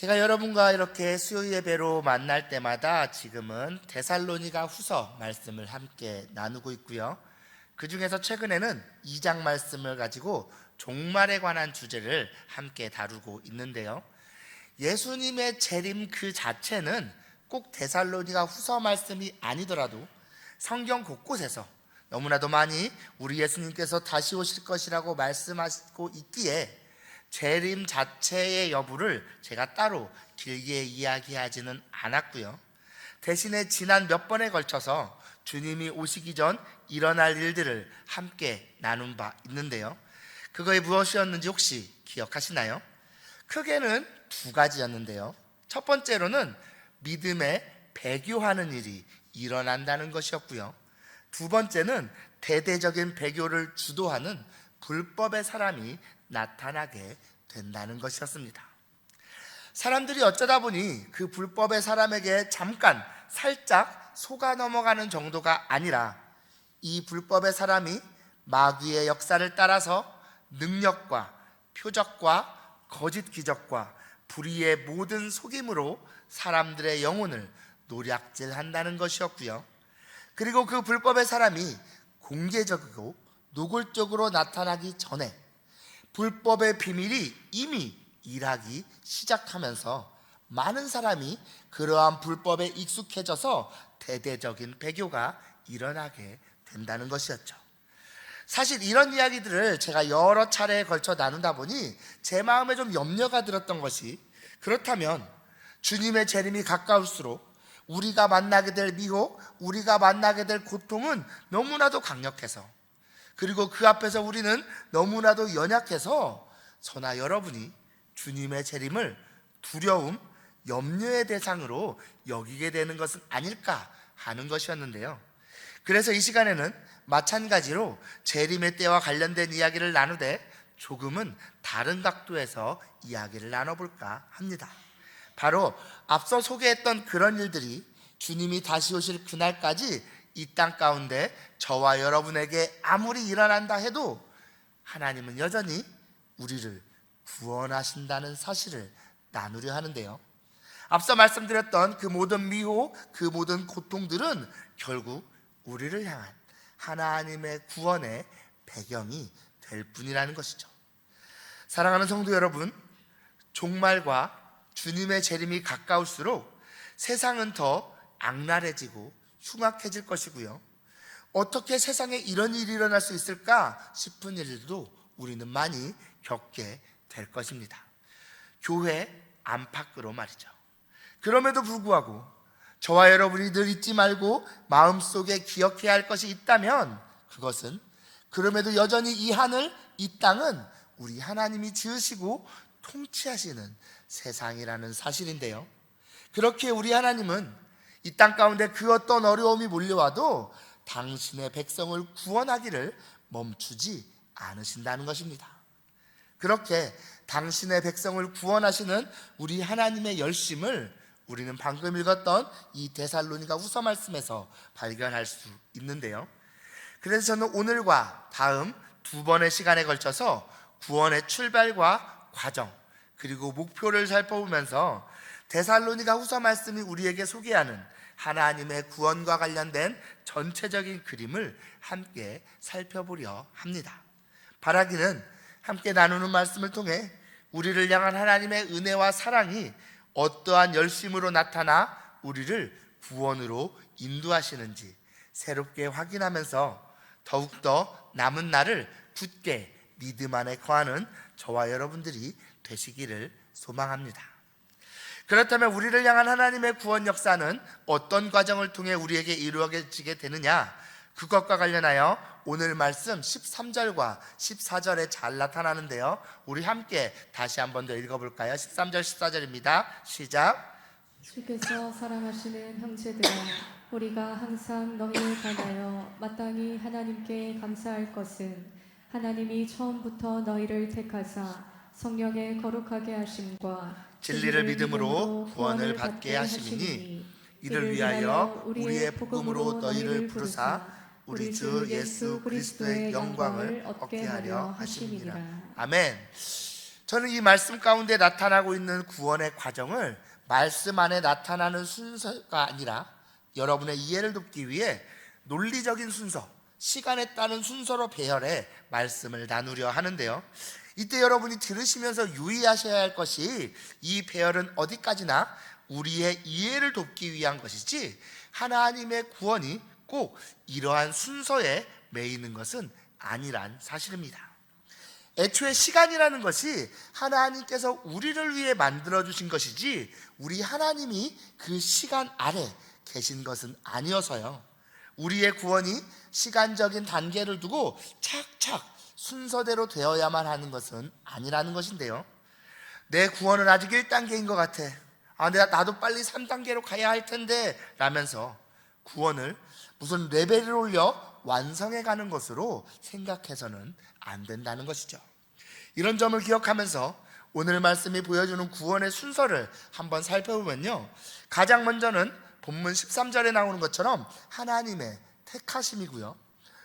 제가 여러분과 이렇게 수요 예배로 만날 때마다 지금은 데살로니가 후서 말씀을 함께 나누고 있고요. 그 중에서 최근에는 2장 말씀을 가지고 종말에 관한 주제를 함께 다루고 있는데요. 예수님의 재림 그 자체는 꼭 데살로니가 후서 말씀이 아니더라도 성경 곳곳에서 너무나도 많이 우리 예수님께서 다시 오실 것이라고 말씀하시고 있기에 재림 자체의 여부를 제가 따로 길게 이야기하지는 않았고요. 대신에 지난 몇 번에 걸쳐서 주님이 오시기 전 일어날 일들을 함께 나눈 바 있는데요. 그거에 무엇이었는지 혹시 기억하시나요? 크게는 두 가지였는데요. 첫 번째로는 믿음에 배교하는 일이 일어난다는 것이었고요. 두 번째는 대대적인 배교를 주도하는 불법의 사람이 나타나게 된다는 것이었습니다. 사람들이 어쩌다 보니 그 불법의 사람에게 잠깐 살짝 속아 넘어가는 정도가 아니라 이 불법의 사람이 마귀의 역사를 따라서 능력과 표적과 거짓 기적과 불의의 모든 속임으로 사람들의 영혼을 노략질한다는 것이었고요. 그리고 그 불법의 사람이 공개적이고 노골적으로 나타나기 전에 불법의 비밀이 이미 일하기 시작하면서 많은 사람이 그러한 불법에 익숙해져서 대대적인 배교가 일어나게 된다는 것이었죠. 사실 이런 이야기들을 제가 여러 차례에 걸쳐 나누다 보니 제 마음에 좀 염려가 들었던 것이, 그렇다면 주님의 재림이 가까울수록 우리가 만나게 될 미혹, 우리가 만나게 될 고통은 너무나도 강력해서, 그리고 그 앞에서 우리는 너무나도 연약해서 저나 여러분이 주님의 재림을 두려움, 염려의 대상으로 여기게 되는 것은 아닐까 하는 것이었는데요. 그래서 이 시간에는 마찬가지로 재림의 때와 관련된 이야기를 나누되 조금은 다른 각도에서 이야기를 나눠볼까 합니다. 바로 앞서 소개했던 그런 일들이 주님이 다시 오실 그날까지 이 땅 가운데 저와 여러분에게 아무리 일어난다 해도 하나님은 여전히 우리를 구원하신다는 사실을 나누려 하는데요. 앞서 말씀드렸던 그 모든 미혹, 그 모든 고통들은 결국 우리를 향한 하나님의 구원의 배경이 될 뿐이라는 것이죠. 사랑하는 성도 여러분, 종말과 주님의 재림이 가까울수록 세상은 더 악랄해지고 흉악해질 것이고요. 어떻게 세상에 이런 일이 일어날 수 있을까 싶은 일도 우리는 많이 겪게 될 것입니다. 교회 안팎으로 말이죠. 그럼에도 불구하고 저와 여러분이 늘 잊지 말고 마음속에 기억해야 할 것이 있다면 그것은 그럼에도 여전히 이 하늘, 이 땅은 우리 하나님이 지으시고 통치하시는 세상이라는 사실인데요. 그렇게 우리 하나님은 이 땅 가운데 그 어떤 어려움이 몰려와도 당신의 백성을 구원하기를 멈추지 않으신다는 것입니다. 그렇게 당신의 백성을 구원하시는 우리 하나님의 열심을 우리는 방금 읽었던 이 데살로니가 후서 말씀에서 발견할 수 있는데요. 그래서 저는 오늘과 다음 두 번의 시간에 걸쳐서 구원의 출발과 과정, 그리고 목표를 살펴보면서 데살로니가 후서 말씀이 우리에게 소개하는 하나님의 구원과 관련된 전체적인 그림을 함께 살펴보려 합니다. 바라기는 함께 나누는 말씀을 통해 우리를 향한 하나님의 은혜와 사랑이 어떠한 열심으로 나타나 우리를 구원으로 인도하시는지 새롭게 확인하면서 더욱더 남은 날을 굳게 믿음 안에 거하는 저와 여러분들이 되시기를 소망합니다. 그렇다면 우리를 향한 하나님의 구원 역사는 어떤 과정을 통해 우리에게 이루어지게 되느냐? 그것과 관련하여 오늘 말씀 13절과 14절에 잘 나타나는데요. 우리 함께 다시 한 번 더 읽어볼까요? 13절 14절입니다. 시작. 주께서 사랑하시는 형제들아, 우리가 항상 너희를 관하여 마땅히 하나님께 감사할 것은 하나님이 처음부터 너희를 택하사 성령에 거룩하게 하심과 진리를 믿음으로 구원을 받게 하심이니 이를 위하여 우리의 복음으로 너희를 부르사 우리 주 예수 그리스도의 영광을 얻게 하려 하심이니라. 아멘. 저는 이 말씀 가운데 나타나고 있는 구원의 과정을 말씀 안에 나타나는 순서가 아니라 여러분의 이해를 돕기 위해 논리적인 순서, 시간에 따른 순서로 배열해 말씀을 나누려 하는데요. 이때 여러분이 들으시면서 유의하셔야 할 것이 이 배열은 어디까지나 우리의 이해를 돕기 위한 것이지 하나님의 구원이 꼭 이러한 순서에 매이는 것은 아니란 사실입니다. 애초에 시간이라는 것이 하나님께서 우리를 위해 만들어주신 것이지 우리 하나님이 그 시간 아래 계신 것은 아니어서요. 우리의 구원이 시간적인 단계를 두고 착착 순서대로 되어야만 하는 것은 아니라는 것인데요. 내 구원은 아직 1단계인 것 같아. 나도 빨리 3단계로 가야 할 텐데 라면서 구원을 무슨 레벨을 올려 완성해 가는 것으로 생각해서는 안 된다는 것이죠. 이런 점을 기억하면서 오늘 말씀이 보여주는 구원의 순서를 한번 살펴보면요, 가장 먼저는 본문 13절에 나오는 것처럼 하나님의 택하심이고요,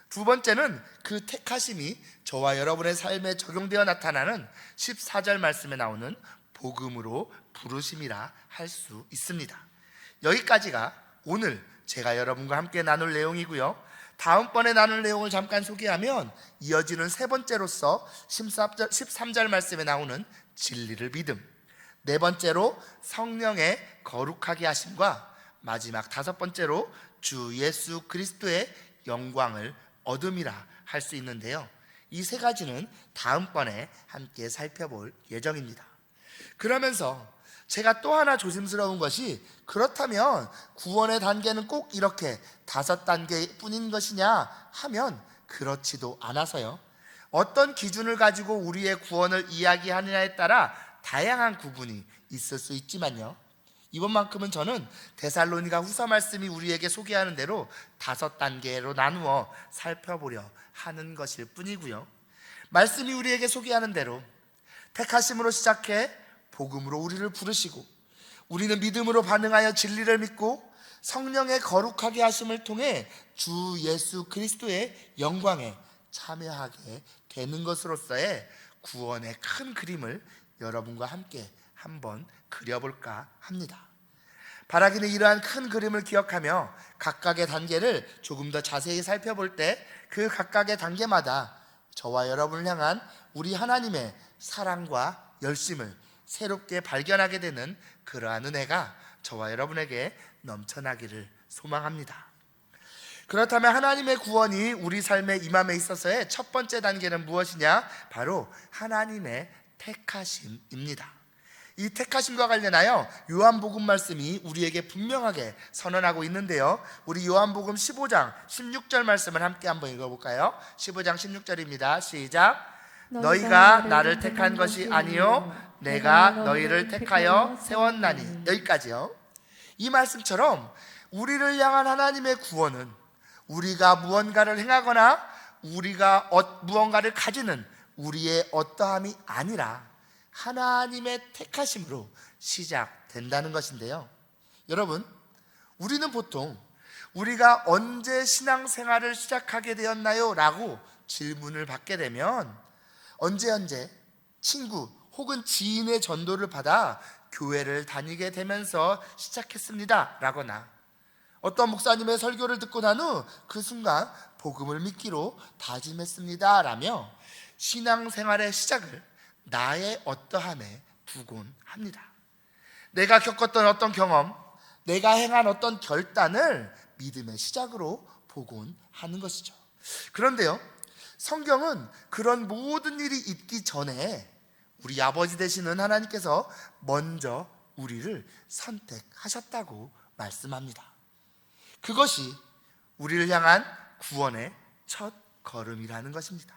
두 번째는 그 택하심이 저와 여러분의 삶에 적용되어 나타나는 14절 말씀에 나오는 복음으로 부르심이라 할 수 있습니다. 여기까지가 오늘 제가 여러분과 함께 나눌 내용이고요. 다음번에 나눌 내용을 잠깐 소개하면 이어지는 세 번째로서 13절 말씀에 나오는 진리를 믿음, 네 번째로 성령의 거룩하게 하심과 마지막 다섯 번째로 주 예수 그리스도의 영광을 얻음이라 할 수 있는데요. 이 세 가지는 다음번에 함께 살펴볼 예정입니다. 그러면서 제가 또 하나 조심스러운 것이, 그렇다면 구원의 단계는 꼭 이렇게 5단계 뿐인 것이냐 하면 그렇지도 않아서요. 어떤 기준을 가지고 우리의 구원을 이야기하느냐에 따라 다양한 구분이 있을 수 있지만요, 이번만큼은 저는 데살로니가 후서 말씀이 우리에게 소개하는 대로 5단계로 나누어 살펴보려 하는 것일 뿐이고요. 말씀이 우리에게 소개하는 대로 택하심으로 시작해 복음으로 우리를 부르시고, 우리는 믿음으로 반응하여 진리를 믿고 성령의 거룩하게 하심을 통해 주 예수 그리스도의 영광에 참여하게 되는 것으로서의 구원의 큰 그림을 여러분과 함께 한번 그려볼까 합니다. 바라기는 이러한 큰 그림을 기억하며 각각의 단계를 조금 더 자세히 살펴볼 때 그 각각의 단계마다 저와 여러분을 향한 우리 하나님의 사랑과 열심을 새롭게 발견하게 되는 그러한 은혜가 저와 여러분에게 넘쳐나기를 소망합니다. 그렇다면 하나님의 구원이 우리 삶에 임함에 있어서의 첫 번째 단계는 무엇이냐? 바로 하나님의 택하심입니다. 이 택하심과 관련하여 요한복음 말씀이 우리에게 분명하게 선언하고 있는데요, 우리 요한복음 15장 16절 말씀을 함께 한번 읽어볼까요? 15장 16절입니다. 시작. 너희가 나를 택한 것이 아니요 내가 너희를 택하여 세웠나니. 여기까지요. 이 말씀처럼 우리를 향한 하나님의 구원은 우리가 무언가를 행하거나 우리가 무언가를 가지는 우리의 어떠함이 아니라 하나님의 택하심으로 시작된다는 것인데요, 여러분, 우리는 보통 우리가 언제 신앙생활을 시작하게 되었나요? 라고 질문을 받게 되면 언제 친구 혹은 지인의 전도를 받아 교회를 다니게 되면서 시작했습니다 라거나, 어떤 목사님의 설교를 듣고 난 후 그 순간 복음을 믿기로 다짐했습니다 라며 신앙생활의 시작을 나의 어떠함에 두곤 합니다. 내가 겪었던 어떤 경험, 내가 행한 어떤 결단을 믿음의 시작으로 보곤 하는 것이죠. 그런데요, 성경은 그런 모든 일이 있기 전에 우리 아버지 되시는 하나님께서 먼저 우리를 선택하셨다고 말씀합니다. 그것이 우리를 향한 구원의 첫 걸음이라는 것입니다.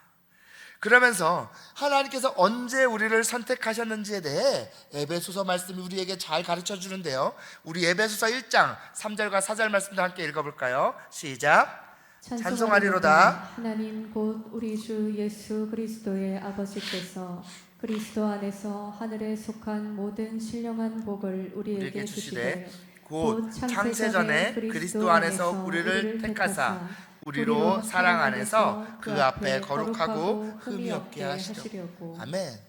그러면서 하나님께서 언제 우리를 선택하셨는지에 대해 에베소서 말씀이 우리에게 잘 가르쳐 주는데요, 우리 에베소서 1장 3절과 4절 말씀도 함께 읽어볼까요? 시작. 찬송하리로다 하나님 곧 우리 주 예수 그리스도의 아버지께서 그리스도 안에서 하늘에 속한 모든 신령한 복을 우리에게 주시되 곧 창세전에 그리스도 안에서 우리를 택하사 우리로 사랑 안에서 그 앞에 거룩하고 흠이 없게 하시려고. 아멘.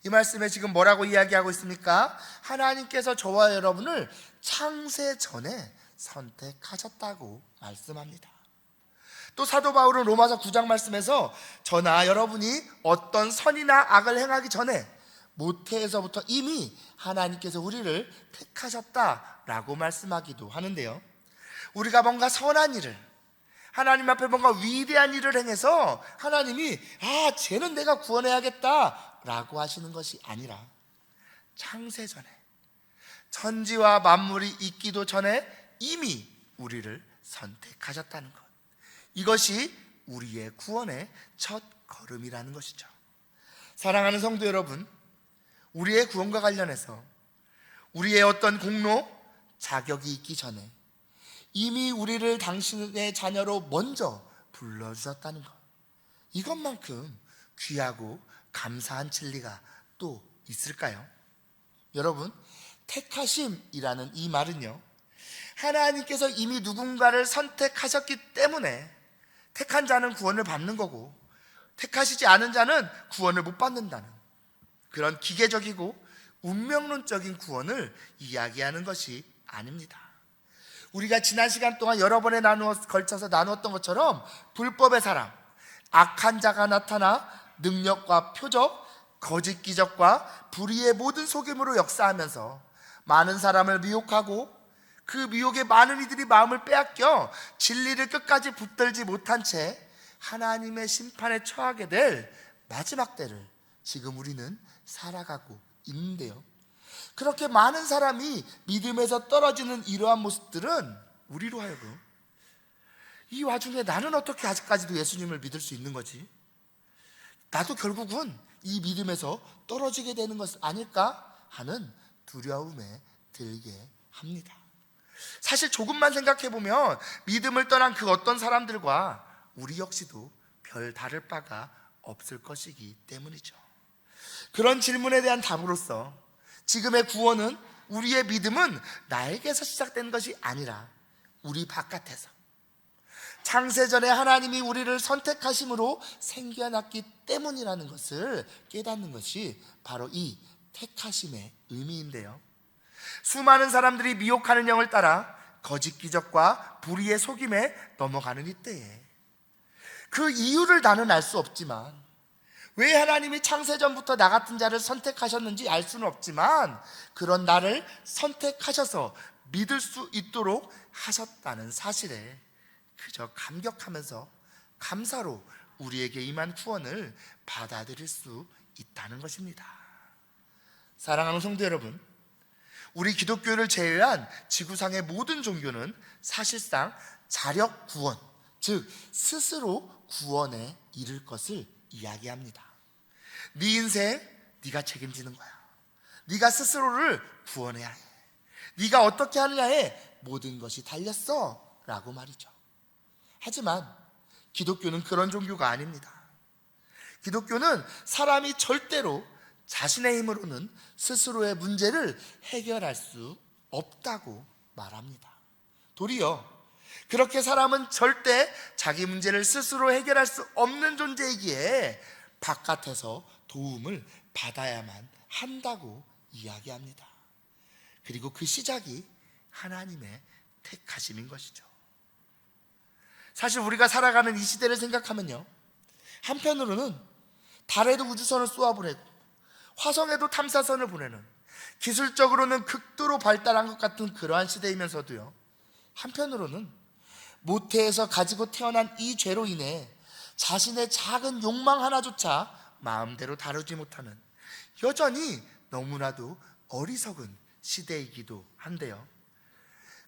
이 말씀에 지금 뭐라고 이야기하고 있습니까? 하나님께서 저와 여러분을 창세 전에 선택하셨다고 말씀합니다. 또 사도 바울은 로마서 9장 말씀에서 저나 여러분이 어떤 선이나 악을 행하기 전에 모태에서부터 이미 하나님께서 우리를 택하셨다라고 말씀하기도 하는데요, 우리가 뭔가 선한 일을, 하나님 앞에 뭔가 위대한 일을 행해서 하나님이 쟤는 내가 구원해야겠다 라고 하시는 것이 아니라 창세전에, 천지와 만물이 있기도 전에 이미 우리를 선택하셨다는 것, 이것이 우리의 구원의 첫 걸음이라는 것이죠. 사랑하는 성도 여러분, 우리의 구원과 관련해서 우리의 어떤 공로, 자격이 있기 전에 이미 우리를 당신의 자녀로 먼저 불러주셨다는 것, 이것만큼 귀하고 감사한 진리가 또 있을까요? 여러분, 택하심이라는 이 말은요, 하나님께서 이미 누군가를 선택하셨기 때문에 택한 자는 구원을 받는 거고 택하시지 않은 자는 구원을 못 받는다는 그런 기계적이고 운명론적인 구원을 이야기하는 것이 아닙니다. 우리가 지난 시간 동안 여러 번에 걸쳐서 나누었던 것처럼 불법의 사람, 악한 자가 나타나 능력과 표적, 거짓 기적과 불의의 모든 속임으로 역사하면서 많은 사람을 미혹하고 그 미혹에 많은 이들이 마음을 빼앗겨 진리를 끝까지 붙들지 못한 채 하나님의 심판에 처하게 될 마지막 때를 지금 우리는 살아가고 있는데요, 그렇게 많은 사람이 믿음에서 떨어지는 이러한 모습들은 우리로 하여금 이 와중에 나는 어떻게 아직까지도 예수님을 믿을 수 있는 거지? 나도 결국은 이 믿음에서 떨어지게 되는 것은 아닐까 하는 두려움에 들게 합니다. 사실 조금만 생각해보면 믿음을 떠난 그 어떤 사람들과 우리 역시도 별 다를 바가 없을 것이기 때문이죠. 그런 질문에 대한 답으로서 지금의 구원은, 우리의 믿음은 나에게서 시작된 것이 아니라 우리 바깥에서 창세전에 하나님이 우리를 선택하심으로 생겨났기 때문이라는 것을 깨닫는 것이 바로 이 택하심의 의미인데요, 수많은 사람들이 미혹하는 영을 따라 거짓 기적과 불의의 속임에 넘어가는 이때에 그 이유를 나는 알 수 없지만, 왜 하나님이 창세전부터 나 같은 자를 선택하셨는지 알 수는 없지만, 그런 나를 선택하셔서 믿을 수 있도록 하셨다는 사실에 그저 감격하면서 감사로 우리에게 임한 구원을 받아들일 수 있다는 것입니다. 사랑하는 성도 여러분, 우리 기독교를 제외한 지구상의 모든 종교는 사실상 자력 구원, 즉 스스로 구원에 이를 것을 이야기합니다. 네 인생 네가 책임지는 거야. 네가 스스로를 구원해야 해. 네가 어떻게 하느냐에 모든 것이 달렸어 라고 말이죠. 하지만 기독교는 그런 종교가 아닙니다. 기독교는 사람이 절대로 자신의 힘으로는 스스로의 문제를 해결할 수 없다고 말합니다. 도리어 그렇게 사람은 절대 자기 문제를 스스로 해결할 수 없는 존재이기에 바깥에서 도움을 받아야만 한다고 이야기합니다. 그리고 그 시작이 하나님의 택하심인 것이죠. 사실 우리가 살아가는 이 시대를 생각하면요, 한편으로는 달에도 우주선을 쏘아보내고 화성에도 탐사선을 보내는 기술적으로는 극도로 발달한 것 같은 그러한 시대이면서도요, 한편으로는 모태에서 가지고 태어난 이 죄로 인해 자신의 작은 욕망 하나조차 마음대로 다루지 못하는 여전히 너무나도 어리석은 시대이기도 한데요,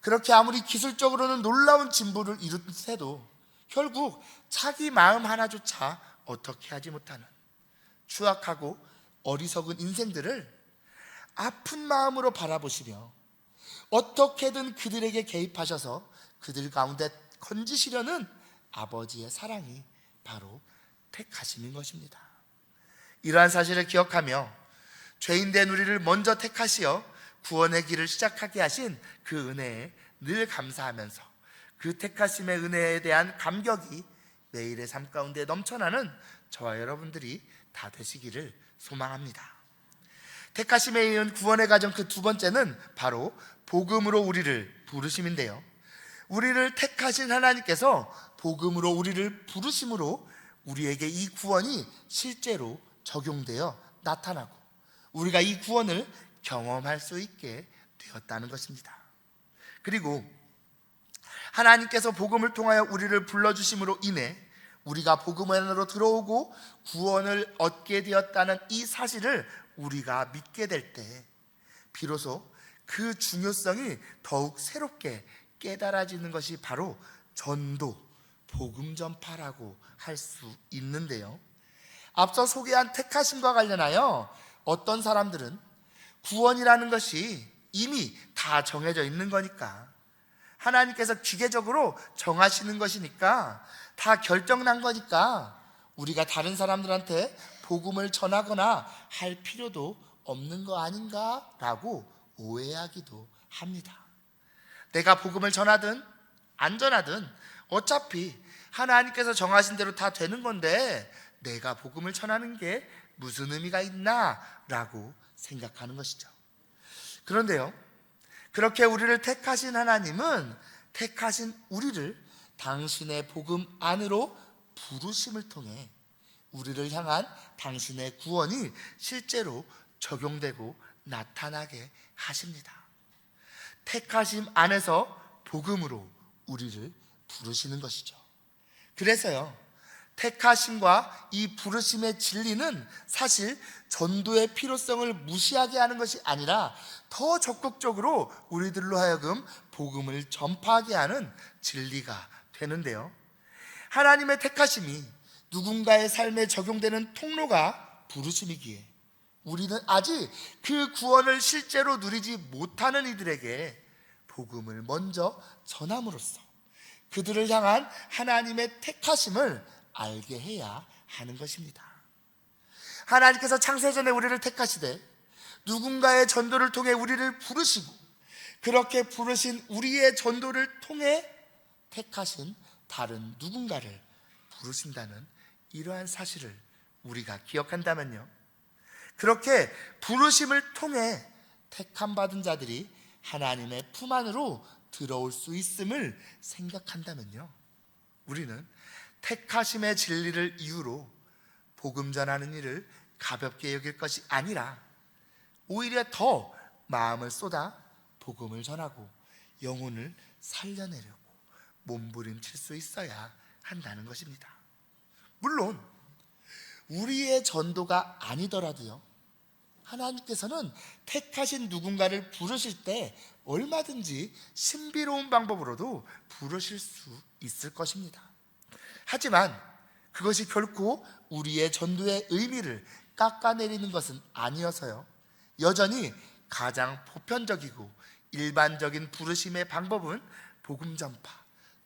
그렇게 아무리 기술적으로는 놀라운 진보를 이룬새도 결국 자기 마음 하나조차 어떻게 하지 못하는 추악하고 어리석은 인생들을 아픈 마음으로 바라보시며 어떻게든 그들에게 개입하셔서 그들 가운데 건지시려는 아버지의 사랑이 바로 택하심인 것입니다. 이러한 사실을 기억하며 죄인된 우리를 먼저 택하시어 구원의 길을 시작하게 하신 그 은혜에 늘 감사하면서 그 택하심의 은혜에 대한 감격이 매일의 삶 가운데 넘쳐나는 저와 여러분들이 다 되시기를 소망합니다. 택하심에 이은 구원의 과정 그 두 번째는 바로 복음으로 우리를 부르심인데요. 우리를 택하신 하나님께서 복음으로 우리를 부르심으로 우리에게 이 구원이 실제로 적용되어 나타나고 우리가 이 구원을 경험할 수 있게 되었다는 것입니다. 그리고 하나님께서 복음을 통하여 우리를 불러주심으로 인해 우리가 복음 안으로 들어오고 구원을 얻게 되었다는 이 사실을 우리가 믿게 될 때 비로소 그 중요성이 더욱 새롭게 깨달아지는 것이 바로 전도, 복음 전파라고 할 수 있는데요. 앞서 소개한 택하심과 관련하여 어떤 사람들은 구원이라는 것이 이미 다 정해져 있는 거니까, 하나님께서 기계적으로 정하시는 것이니까, 다 결정난 거니까 우리가 다른 사람들한테 복음을 전하거나 할 필요도 없는 거 아닌가 라고 오해하기도 합니다. 내가 복음을 전하든 안 전하든 어차피 하나님께서 정하신 대로 다 되는 건데 내가 복음을 전하는 게 무슨 의미가 있나 라고 생각하는 것이죠. 그런데요, 그렇게 우리를 택하신 하나님은 택하신 우리를 당신의 복음 안으로 부르심을 통해 우리를 향한 당신의 구원이 실제로 적용되고 나타나게 하십니다. 택하심 안에서 복음으로 우리를 부르시는 것이죠. 그래서요, 택하심과 이 부르심의 진리는 사실 전도의 필요성을 무시하게 하는 것이 아니라 더 적극적으로 우리들로 하여금 복음을 전파하게 하는 진리가 되는데요. 하나님의 택하심이 누군가의 삶에 적용되는 통로가 부르심이기에 우리는 아직 그 구원을 실제로 누리지 못하는 이들에게 복음을 먼저 전함으로써 그들을 향한 하나님의 택하심을 알게 해야 하는 것입니다. 하나님께서 창세전에 우리를 택하시되 누군가의 전도를 통해 우리를 부르시고 그렇게 부르신 우리의 전도를 통해 택하신 다른 누군가를 부르신다는 이러한 사실을 우리가 기억한다면요, 그렇게 부르심을 통해 택함받은 자들이 하나님의 품 안으로 들어올 수 있음을 생각한다면요, 우리는 택하심의 진리를 이유로 복음 전하는 일을 가볍게 여길 것이 아니라 오히려 더 마음을 쏟아 복음을 전하고 영혼을 살려내려고 몸부림칠 수 있어야 한다는 것입니다. 물론 우리의 전도가 아니더라도요, 하나님께서는 택하신 누군가를 부르실 때 얼마든지 신비로운 방법으로도 부르실 수 있을 것입니다. 하지만 그것이 결코 우리의 전도의 의미를 깎아내리는 것은 아니어서요, 여전히 가장 보편적이고 일반적인 부르심의 방법은 복음 전파,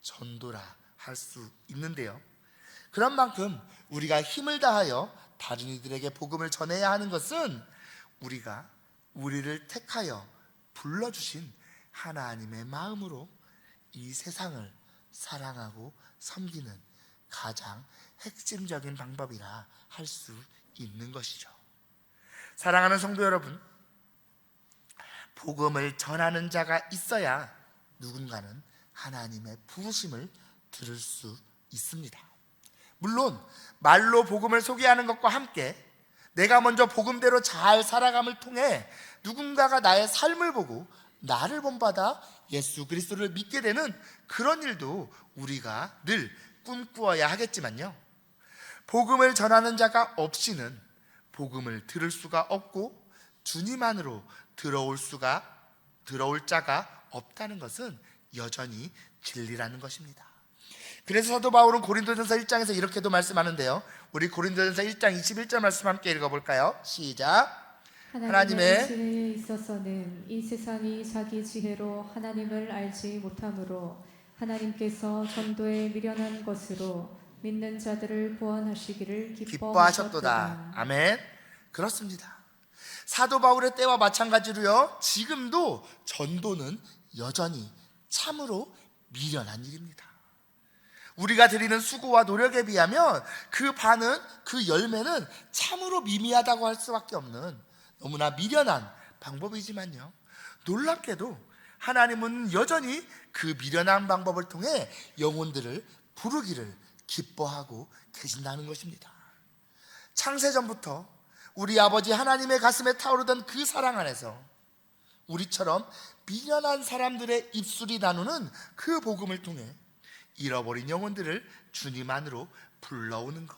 전도라 할 수 있는데요, 그런 만큼 우리가 힘을 다하여 다른 이들에게 복음을 전해야 하는 것은 우리가 우리를 택하여 불러주신 하나님의 마음으로 이 세상을 사랑하고 섬기는 가장 핵심적인 방법이라 할 수 있는 것이죠. 사랑하는 성도 여러분, 복음을 전하는 자가 있어야 누군가는 하나님의 부르심을 들을 수 있습니다. 물론 말로 복음을 소개하는 것과 함께 내가 먼저 복음대로 잘 살아감을 통해 누군가가 나의 삶을 보고 나를 본받아 예수 그리스도를 믿게 되는 그런 일도 우리가 늘 꿈꾸어야 하겠지만요, 복음을 전하는 자가 없이는 복음을 들을 수가 없고 주님 안으로 들어올 자가 없다는 것은 여전히 진리라는 것입니다. 그래서 사도 바울은 고린도전서 1장에서 이렇게도 말씀하는데요, 우리 고린도전서 1장 21절 말씀 함께 읽어볼까요? 시작. 하나님의 지혜에 있어서는 이 세상이 자기 지혜로 하나님을 알지 못하므로 하나님께서 전도에 미련한 것으로 믿는 자들을 구원하시기를 기뻐하셨도다. 아멘. 그렇습니다. 사도 바울의 때와 마찬가지로요, 지금도 전도는 여전히 참으로 미련한 일입니다. 우리가 드리는 수고와 노력에 비하면 그 열매는 참으로 미미하다고 할 수밖에 없는 너무나 미련한 방법이지만요, 놀랍게도 하나님은 여전히 그 미련한 방법을 통해 영혼들을 부르기를 기뻐하고 계신다는 것입니다. 창세전부터 우리 아버지 하나님의 가슴에 타오르던 그 사랑 안에서 우리처럼 미련한 사람들의 입술이 나누는 그 복음을 통해 잃어버린 영혼들을 주님 안으로 불러오는 것,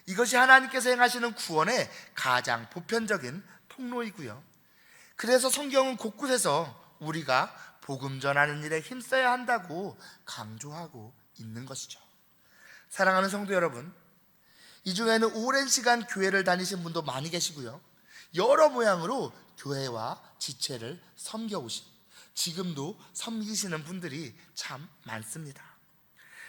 이것이 하나님께서 행하시는 구원의 가장 보편적인 통로이고요, 그래서 성경은 곳곳에서 우리가 복음 전하는 일에 힘써야 한다고 강조하고 있는 것이죠. 사랑하는 성도 여러분, 이 중에는 오랜 시간 교회를 다니신 분도 많이 계시고요, 여러 모양으로 교회와 지체를 섬겨오신, 지금도 섬기시는 분들이 참 많습니다.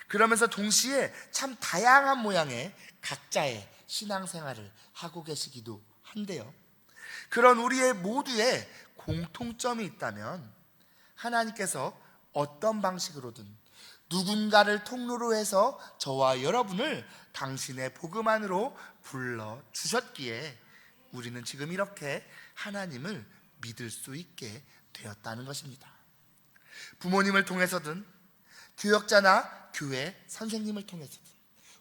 그러면서 동시에 참 다양한 모양의 각자의 신앙생활을 하고 계시기도 한데요, 그런 우리의 모두의 공통점이 있다면 하나님께서 어떤 방식으로든 누군가를 통로로 해서 저와 여러분을 당신의 복음 안으로 불러주셨기에 우리는 지금 이렇게 하나님을 믿을 수 있게 되었다는 것입니다. 부모님을 통해서든 교역자나 교회 선생님을 통해서든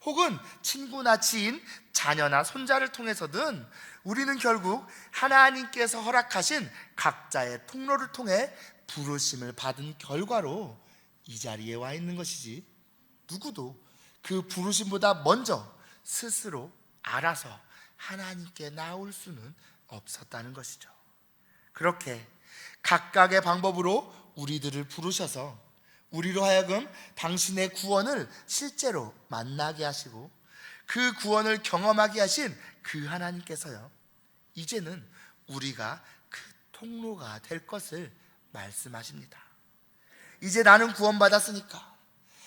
혹은 친구나 지인, 자녀나 손자를 통해서든 우리는 결국 하나님께서 허락하신 각자의 통로를 통해 부르심을 받은 결과로 이 자리에 와 있는 것이지, 누구도 그 부르심보다 먼저 스스로 알아서 하나님께 나올 수는 없었다는 것이죠. 그렇게 각각의 방법으로 우리들을 부르셔서 우리로 하여금 당신의 구원을 실제로 만나게 하시고 그 구원을 경험하게 하신 그 하나님께서요, 이제는 우리가 그 통로가 될 것을 말씀하십니다. 이제 나는 구원받았으니까,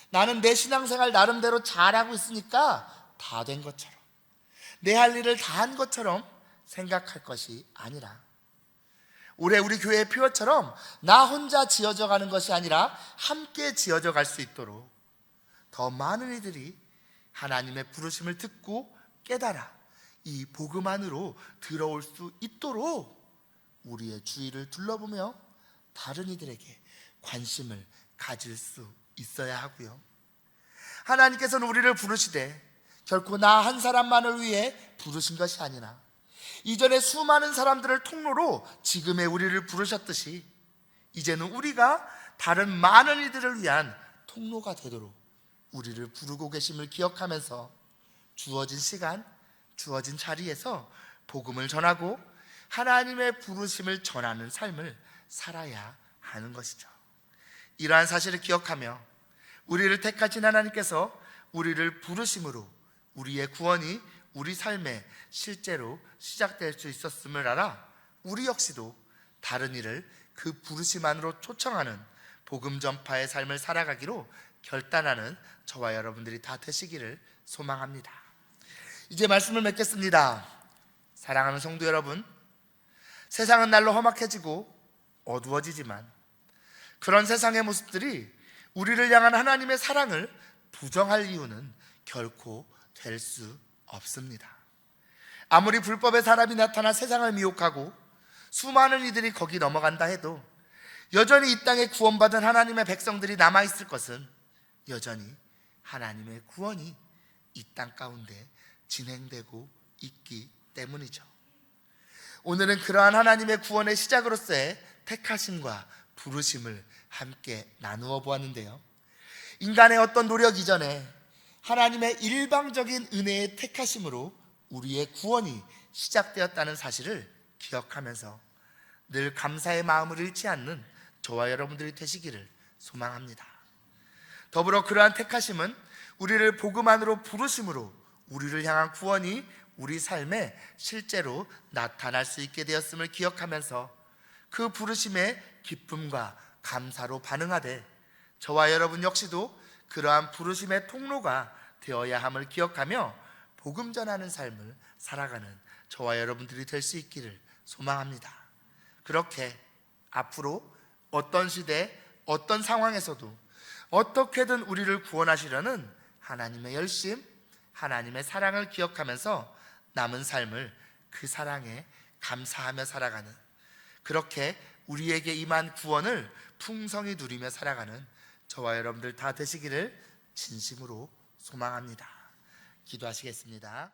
나는 내 신앙생활 나름대로 잘하고 있으니까 다 된 것처럼, 내 할 일을 다 한 것처럼 생각할 것이 아니라, 올해 우리 교회의 표어처럼 나 혼자 지어져 가는 것이 아니라 함께 지어져 갈 수 있도록 더 많은 이들이 하나님의 부르심을 듣고 깨달아 이 복음 안으로 들어올 수 있도록 우리의 주위를 둘러보며 다른 이들에게 관심을 가질 수 있어야 하고요, 하나님께서는 우리를 부르시되 결코 나 한 사람만을 위해 부르신 것이 아니라 이전에 수많은 사람들을 통로로 지금의 우리를 부르셨듯이 이제는 우리가 다른 많은 이들을 위한 통로가 되도록 우리를 부르고 계심을 기억하면서 주어진 시간, 주어진 자리에서 복음을 전하고 하나님의 부르심을 전하는 삶을 살아야 하는 것이죠. 이러한 사실을 기억하며 우리를 택하신 하나님께서 우리를 부르심으로 우리의 구원이 우리 삶에 실제로 시작될 수 있었음을 알아 우리 역시도 다른 이를 그 부르심 안으로 초청하는 복음 전파의 삶을 살아가기로 결단하는 저와 여러분들이 다 되시기를 소망합니다. 이제 말씀을 맺겠습니다. 사랑하는 성도 여러분, 세상은 날로 험악해지고 어두워지지만 그런 세상의 모습들이 우리를 향한 하나님의 사랑을 부정할 이유는 결코 될 수 없습니다. 아무리 불법의 사람이 나타나 세상을 미혹하고 수많은 이들이 거기 넘어간다 해도 여전히 이 땅에 구원받은 하나님의 백성들이 남아있을 것은 여전히 하나님의 구원이 이 땅 가운데 진행되고 있기 때문이죠. 오늘은 그러한 하나님의 구원의 시작으로서의 택하심과 부르심을 함께 나누어 보았는데요, 인간의 어떤 노력 이전에 하나님의 일방적인 은혜의 택하심으로 우리의 구원이 시작되었다는 사실을 기억하면서 늘 감사의 마음을 잃지 않는 저와 여러분들이 되시기를 소망합니다. 더불어 그러한 택하심은 우리를 복음 안으로 부르심으로 우리를 향한 구원이 우리 삶에 실제로 나타날 수 있게 되었음을 기억하면서 그 부르심의 기쁨과 감사로 반응하되 저와 여러분 역시도 그러한 부르심의 통로가 되어야 함을 기억하며 복음 전하는 삶을 살아가는 저와 여러분들이 될 수 있기를 소망합니다. 그렇게 앞으로 어떤 시대, 어떤 상황에서도 어떻게든 우리를 구원하시려는 하나님의 열심, 하나님의 사랑을 기억하면서 남은 삶을 그 사랑에 감사하며 살아가는, 그렇게 우리에게 임한 구원을 풍성히 누리며 살아가는 저와 여러분들 다 되시기를 진심으로 소망합니다. 기도하시겠습니다.